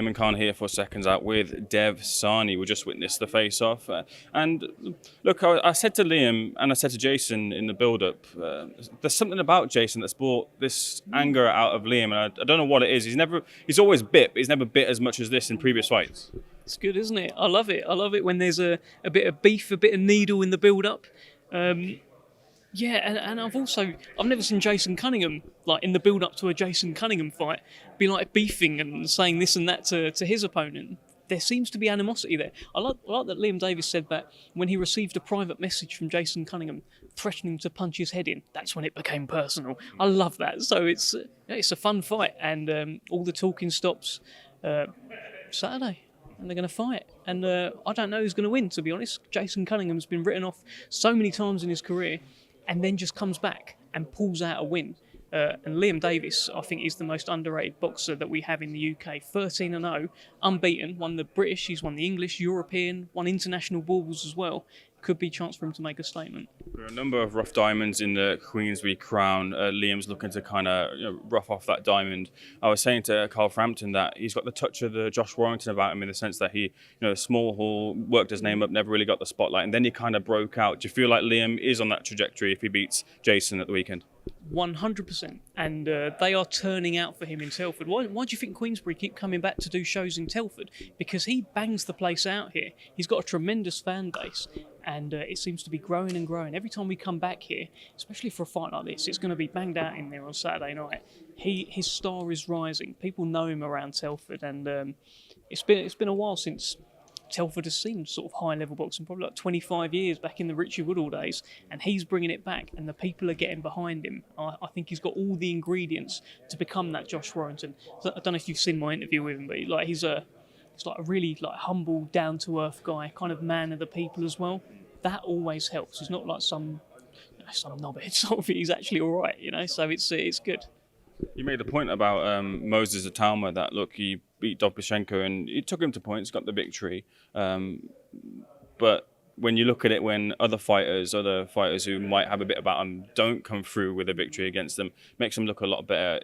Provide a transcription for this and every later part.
Eamon Khan here for Seconds Out with Dev Sahni. We just witnessed the face-off. And look, I said to Liam and I said to Jason in the build-up, there's something about Jason that's brought this anger out of Liam. And I don't know what it is. He's always bit, but he's never bit as much as this in previous fights. It's good, isn't it? I love it. I love it when there's a bit of beef, a bit of needle in the build-up. Yeah, and I've never seen Jason Cunningham, like in the build-up to a Jason Cunningham fight, be like beefing and saying this and that to his opponent. There seems to be animosity there. I like that Liam Davis said that when he received a private message from Jason Cunningham threatening to punch his head in, that's when it became personal. I love that. So it's a fun fight, and all the talking stops Saturday. And they're going to fight. And I don't know who's going to win, to be honest. Jason Cunningham's been written off so many times in his career and then just comes back and pulls out a win. And Liam Davis, I think, is the most underrated boxer that we have in the UK. 13-0, unbeaten, won the British, he's won the English, European, won international balls as well. Could be a chance for him to make a statement. There are a number of rough diamonds in the Queensberry crown. Liam's looking to kind of rough off that diamond. I was saying to Carl Frampton that he's got the touch of the Josh Warrington about him in the sense that he, small hall, worked his name up, never really got the spotlight, and then he kind of broke out. Do you feel like Liam is on that trajectory if he beats Jason at the weekend? 100%, and they are turning out for him in Telford. Why do you think Queensberry keep coming back to do shows in Telford? Because he bangs the place out here. He's got a tremendous fan base, and it seems to be growing and growing. Every time we come back here, especially for a fight like this, it's going to be banged out in there on Saturday night. His star is rising. People know him around Telford, and it's been a while since Telford has seen sort of high-level boxing, probably like 25 years back in the Richie Woodall days, and he's bringing it back, and the people are getting behind him. I think he's got all the ingredients to become that Josh Warrington. I don't know if you've seen my interview with him, but he's like a really humble, down-to-earth guy, kind of man of the people as well. That always helps. He's not like some knobhead sort of. He's actually all right, So it's good. You made the point about Moses of Talma that, look, he beat Dobyshenko and he took him to points, got the victory. But when you look at it, when other fighters who might have a bit about them don't come through with a victory against them, makes them look a lot better.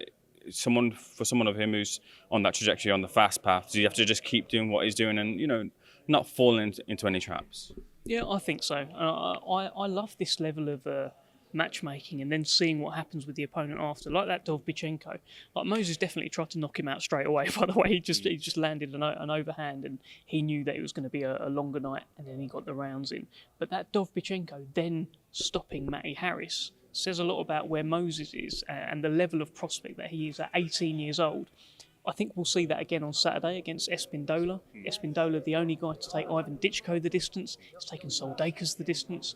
For someone of him who's on that trajectory, on the fast path, do you have to just keep doing what he's doing and, not fall into any traps? Yeah, I think so. I love this level of matchmaking and then seeing what happens with the opponent after, like that Dovbychenko. Like Moses definitely tried to knock him out straight away. By the way, he just landed an overhand, and he knew that it was going to be a longer night, and then he got the rounds in. But that Dovbychenko then stopping Matty Harris says a lot about where Moses is and the level of prospect that he is at 18 years old. I think we'll see that again on Saturday against Espindola. Espindola, the only guy to take Ivan Ditchko the distance. He's taken Soldakas the distance.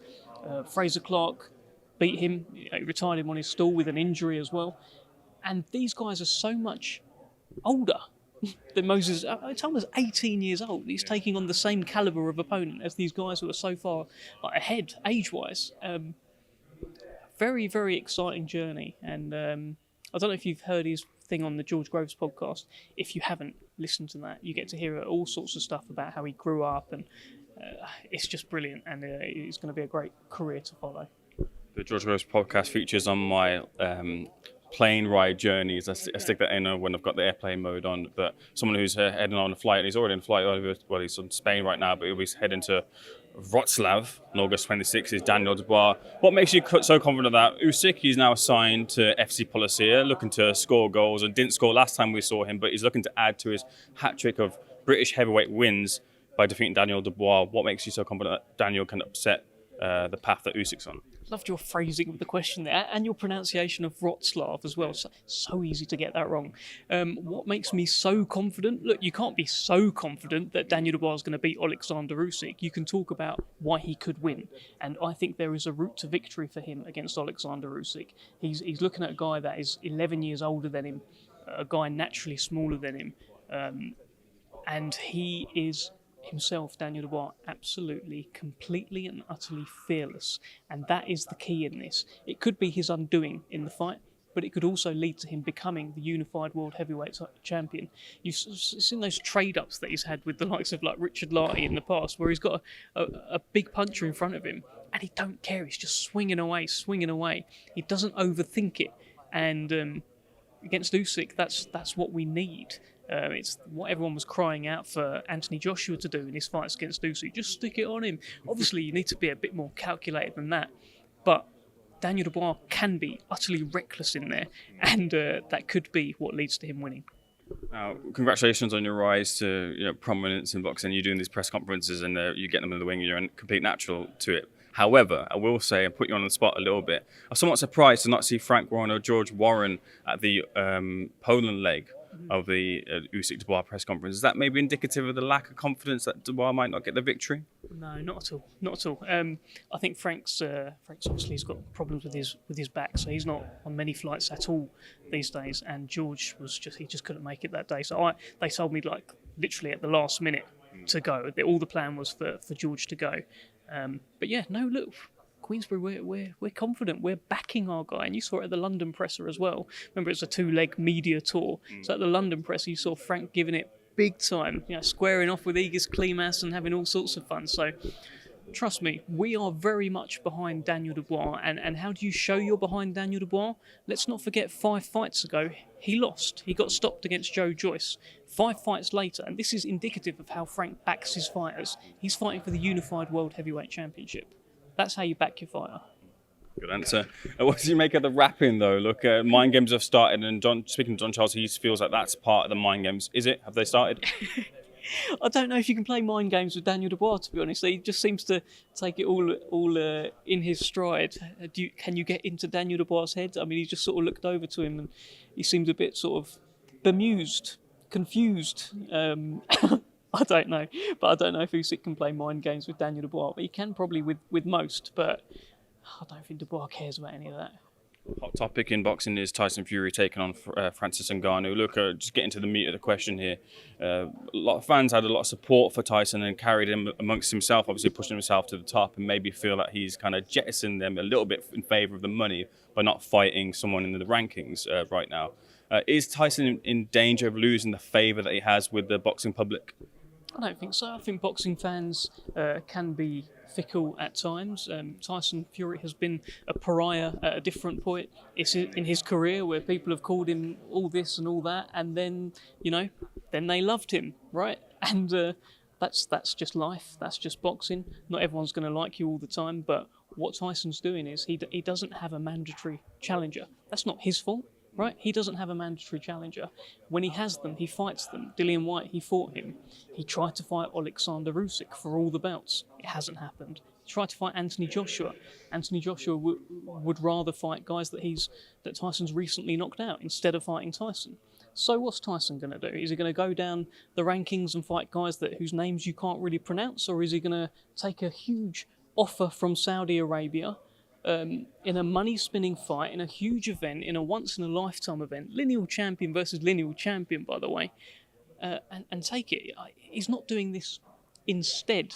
Fraser Clark beat him, he retired him on his stool with an injury as well. And these guys are so much older than Moses. Talma's 18 years old. He's taking on the same calibre of opponent as these guys who are so far ahead, age-wise. Very, very exciting journey. And I don't know if you've heard his thing on the George Groves podcast. If you haven't listened to that, you get to hear all sorts of stuff about how he grew up, and it's just brilliant, and it's going to be a great career to follow. The George Groves podcast features on my plane ride journeys. I stick that in when I've got the airplane mode on. But someone who's heading on a flight, and he's already in a flight over, he's in Spain right now, but he'll be heading to Wroclaw on August 26th, is Daniel Dubois. What makes you so confident that Usyk, he's now assigned to FC Polisia, looking to score goals, and didn't score last time we saw him, but he's looking to add to his hat-trick of British heavyweight wins by defeating Daniel Dubois. What makes you so confident that Daniel can upset the path that Usyk's on? Loved your phrasing of the question there, and your pronunciation of Wroclaw as well. So easy to get that wrong. What makes me so confident? Look, you can't be so confident that Daniel Dubois is going to beat Oleksandr Usyk. You can talk about why he could win, and I think there is a route to victory for him against Oleksandr Usyk. He's looking at a guy that is 11 years older than him, a guy naturally smaller than him, and he is himself, Daniel Dubois, absolutely, completely and utterly fearless. And that is the key in this. It could be his undoing in the fight, but it could also lead to him becoming the unified world heavyweight champion. You've seen those trade-ups that he's had with the likes of Richard Lartey in the past, where he's got a big puncher in front of him, and he don't care. He's just swinging away. He doesn't overthink it. And against Usyk, that's what we need. It's what everyone was crying out for Anthony Joshua to do in his fights against Usyk. Just stick it on him. Obviously, you need to be a bit more calculated than that. But Daniel Dubois can be utterly reckless in there, and that could be what leads to him winning. Now, congratulations on your rise to prominence in boxing. You're doing these press conferences and you get them in the wing. You're a complete natural to it. However, I will say, and put you on the spot a little bit, I'm somewhat surprised to not see Frank Warren or George Warren at the Poland leg of the Usyk Dubois press conference. Is that maybe indicative of the lack of confidence that Dubois might not get the victory? No, not at all. Not at all. I think Frank's obviously has got problems with his back, so he's not on many flights at all these days. And George he just couldn't make it that day. So they told me like literally at the last minute to go. All the plan was for George to go. But yeah, no, look, Queensbury, we're confident. We're backing our guy. And you saw it at the London presser as well. Remember, it's a 2-leg media tour. So at the London presser, you saw Frank giving it big time, squaring off with Igis Klimas and having all sorts of fun. So trust me, we are very much behind Daniel Dubois. And how do you show you're behind Daniel Dubois? Let's not forget 5 fights ago, he lost. He got stopped against Joe Joyce. 5 fights later, and this is indicative of how Frank backs his fighters. He's fighting for the Unified World Heavyweight Championship. That's how you back your fighter. Good answer. What do you make of the rapping, though? Look, mind games have started, and speaking to John Charles, he feels like that's part of the mind games. Is it? Have they started? I don't know if you can play mind games with Daniel Dubois, to be honest. He just seems to take it all in his stride. Can you get into Daniel Dubois' head? I mean, he just sort of looked over to him, and he seemed a bit sort of bemused, confused. I don't know, but I don't know if Usyk can play mind games with Daniel Dubois. But he can probably with most, but I don't think Dubois cares about any of that. Hot topic in boxing is Tyson Fury taking on Francis Ngannou. Look, just getting to the meat of the question here. A lot of fans had a lot of support for Tyson and carried him amongst himself, obviously pushing himself to the top, and maybe feel that he's kind of jettisoned them a little bit in favour of the money by not fighting someone in the rankings right now. Is Tyson in danger of losing the favour that he has with the boxing public? I don't think so. I think boxing fans can be fickle at times. Tyson Fury has been a pariah at a different point in his career where people have called him all this and all that, and then then they loved him, right? And that's just life. That's just boxing. Not everyone's going to like you all the time, but what Tyson's doing is he doesn't have a mandatory challenger. That's not his fault. Right, he doesn't have a mandatory challenger. When he has them, he fights them. Dillian Whyte, he fought him. He tried to fight Oleksandr Usyk for all the belts. It hasn't happened. He tried to fight Anthony Joshua. Anthony Joshua would rather fight guys that Tyson's recently knocked out instead of fighting Tyson. So what's Tyson going to do? Is he going to go down the rankings and fight guys whose names you can't really pronounce, or is he going to take a huge offer from Saudi Arabia? In a money-spinning fight, in a huge event, in a once-in-a-lifetime event, lineal champion versus lineal champion, by the way, and take it. He's not doing this instead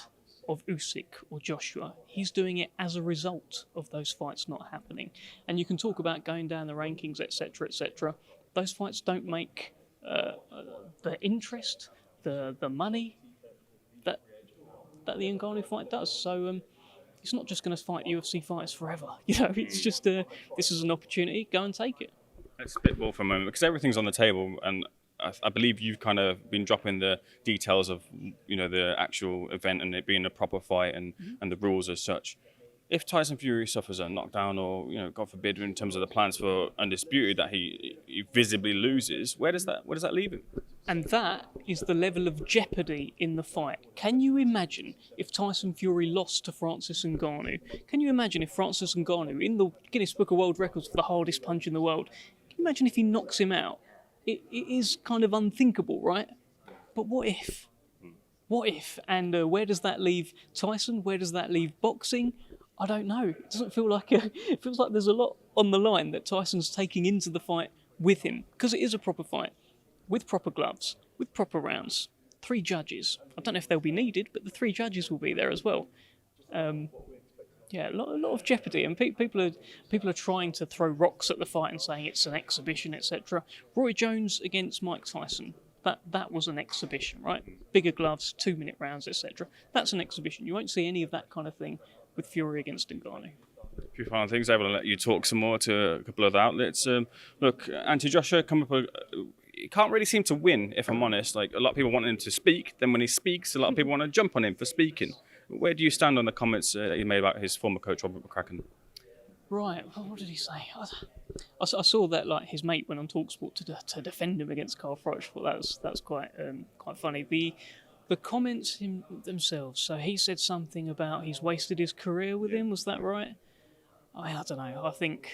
of Usyk or Joshua. He's doing it as a result of those fights not happening. And you can talk about going down the rankings, etc., etc. Those fights don't make the interest, the money that the Ngannou fight does. So he's not just going to fight UFC fighters forever. It's just this is an opportunity. Go and take it. Let's spitball for a moment because everything's on the table, and I believe you've kind of been dropping the details of the actual event and it being a proper fight and the rules as such. If Tyson Fury suffers a knockdown or God forbid in terms of the plans for Undisputed that he visibly loses, where does that leave him? And that is the level of jeopardy in the fight. Can you imagine if Tyson Fury lost to Francis Ngannou? Can you imagine if Francis Ngannou, in the Guinness Book of World Records for the hardest punch in the world, can you imagine if he knocks him out? It is kind of unthinkable, right? But what if? What if? And where does that leave Tyson? Where does that leave boxing? I don't know. It doesn't feel like it feels like there's a lot on the line that Tyson's taking into the fight with him, because it is a proper fight. With proper gloves, with proper rounds, 3 judges. I don't know if they'll be needed, but the 3 judges will be there as well. A lot of jeopardy, and people are trying to throw rocks at the fight and saying it's an exhibition, etc. Roy Jones against Mike Tyson, that was an exhibition, right? Bigger gloves, 2-minute rounds, etc. That's an exhibition. You won't see any of that kind of thing with Fury against Ngannou. A few final things. I will let you talk some more to a couple of the outlets. Look, Anthony Joshua come up. he can't really seem to win, if I'm honest. Like, a lot of people want him to speak. Then when he speaks, a lot of people want to jump on him for speaking. Where do you stand on the comments that he made about his former coach, Robert McCracken? Right, well, what did he say? I saw that like his mate went on Talksport to defend him against Carl Froch. I thought that was quite funny. The comments themselves. So he said something about he's wasted his career with him. Was that right? I don't know. I think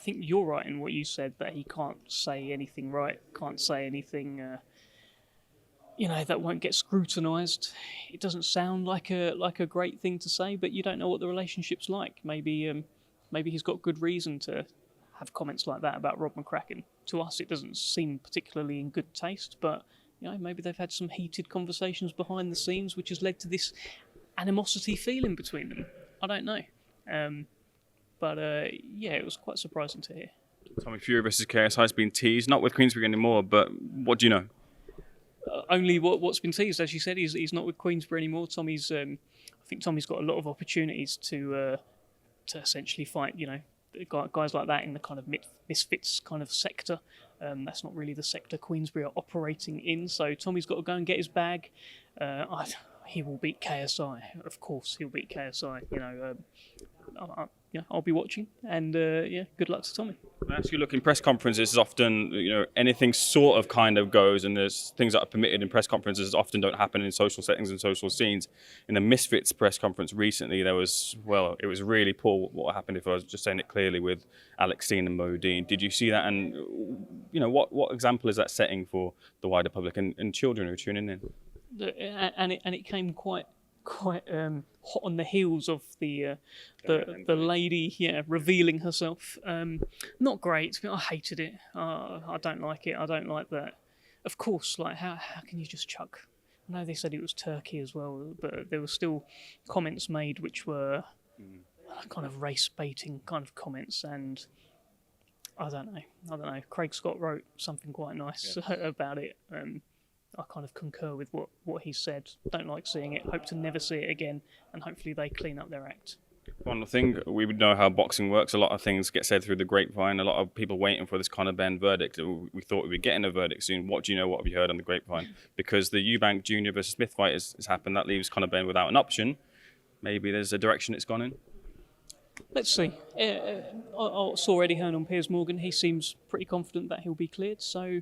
you're right in what you said, that he can't say anything right. Can't say anything. That won't get scrutinised. It doesn't sound like a great thing to say, but you don't know what the relationship's like. Maybe he's got good reason to have comments like that about Rob McCracken. To us, it doesn't seem particularly in good taste, but maybe they've had some heated conversations behind the scenes, which has led to this animosity feeling between them. I don't know, but it was quite surprising to hear. Tommy Fury versus KSI has been teased, not with Queensberry anymore, but what do you know? Only what's been teased, as you said, he's not with Queensberry anymore. I think Tommy's got a lot of opportunities to essentially fight, guys like that in the kind of misfits kind of sector. That's not really the sector Queensberry are operating in. So Tommy's got to go and get his bag. He will beat KSI, of course. He'll beat KSI. I'll be watching, and good luck to Tommy. As you look in press conferences, often anything sort of kind of goes, and there's things that are permitted in press conferences often don't happen in social settings and social scenes. In the Misfits press conference recently, it was really poor what happened, if I was just saying it clearly, with Oleksandr and Modine. Did you see that? And what example is that setting for the wider public and children who are tuning in? And it came quite hot on the heels of the lady revealing herself. Not great. I hated it. I don't like it. I don't like that. Of course, like how can you just chuck? I know they said it was Turkey as well, but there were still comments made which were kind of race baiting kind of comments, and I don't know. Craig Scott wrote something quite nice about it. I kind of concur with what he said. Don't like seeing it. Hope to never see it again, and hopefully they clean up their act. One thing, we would know how boxing works. A lot of things get said through the grapevine. A lot of people waiting for this Conor Benn verdict. We thought we'd be getting a verdict soon. What do you know? What have you heard on the grapevine? Because the Eubank Jr. versus Smith fight has happened. That leaves Conor Benn without an option. Maybe there's a direction it's gone in. Let's see. I saw Eddie Hearn on Piers Morgan. He seems pretty confident that he'll be cleared. So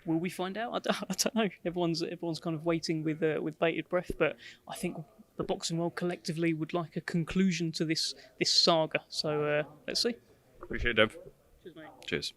will we find out? I don't know. Everyone's kind of waiting with bated breath. But I think the boxing world collectively would like a conclusion to this saga. So let's see. Appreciate it, Dev. Cheers, mate. Cheers.